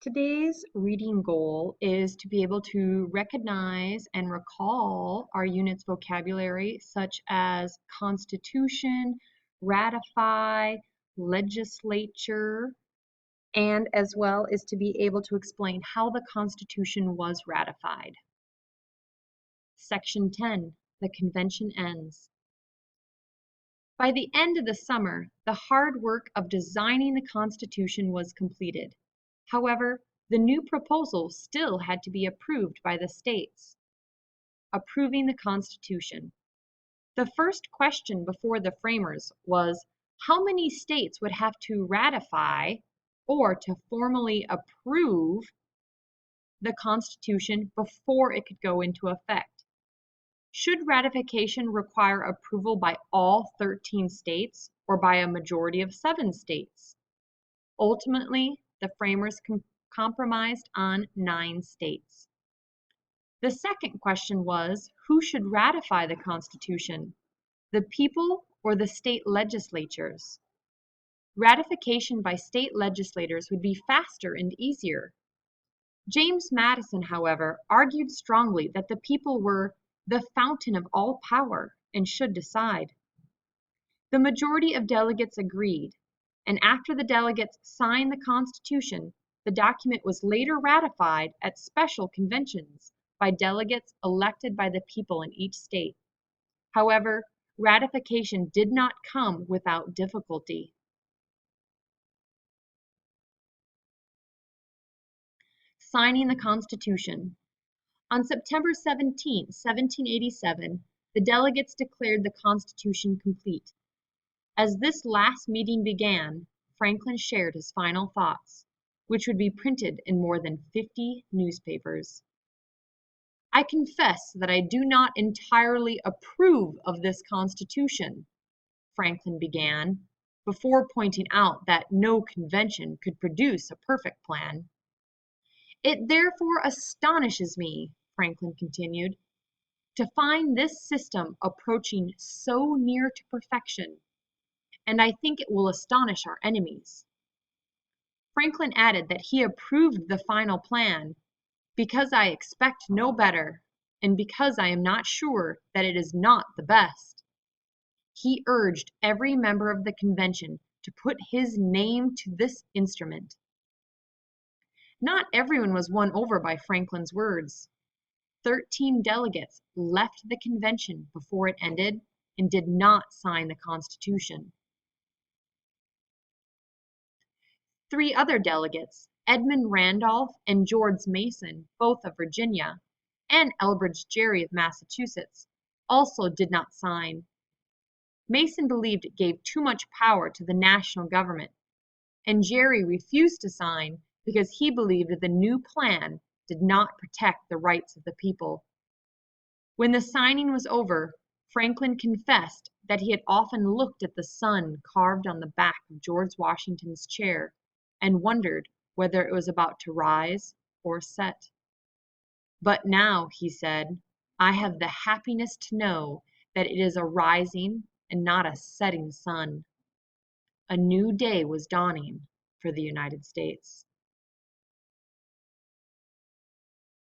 Today's reading goal is to be able to recognize and recall our unit's vocabulary, such as constitution, ratify, legislature, and as well as to be able to explain how the Constitution was ratified. Section 10, the convention ends. By the end of the summer, the hard work of designing the Constitution was completed. However, the new proposal still had to be approved by the states. Approving the Constitution. The first question before the framers was how many states would have to ratify or to formally approve the Constitution before it could go into effect. Should ratification require approval by all 13 states or by a majority of 7 states? Ultimately, the framers compromised on 9 states. The second question was, who should ratify the Constitution? The people or the state legislatures? Ratification by state legislators would be faster and easier. James Madison, however, argued strongly that the people were the fountain of all power and should decide. The majority of delegates agreed, and after the delegates signed the Constitution, the document was later ratified at special conventions by delegates elected by the people in each state. However, ratification did not come without difficulty. Signing the Constitution. On September 17, 1787, the delegates declared the Constitution complete. As this last meeting began, Franklin shared his final thoughts, which would be printed in more than 50 newspapers. I confess that I do not entirely approve of this Constitution, Franklin began, before pointing out that no convention could produce a perfect plan. It therefore astonishes me, Franklin continued, to find this system approaching so near to perfection, and I think it will astonish our enemies. Franklin added that he approved the final plan because I expect no better, and because I am not sure that it is not the best. He urged every member of the convention to put his name to this instrument. Not everyone was won over by Franklin's words. 13 delegates left the convention before it ended and did not sign the Constitution. 3 other delegates, Edmund Randolph and George Mason, both of Virginia, and Elbridge Gerry of Massachusetts, also did not sign. Mason believed it gave too much power to the national government, and Gerry refused to sign because he believed that the new plan did not protect the rights of the people. When the signing was over, Franklin confessed that he had often looked at the sun carved on the back of George Washington's chair and wondered whether it was about to rise or set. But now, he said, I have the happiness to know that it is a rising and not a setting sun. A new day was dawning for the United States.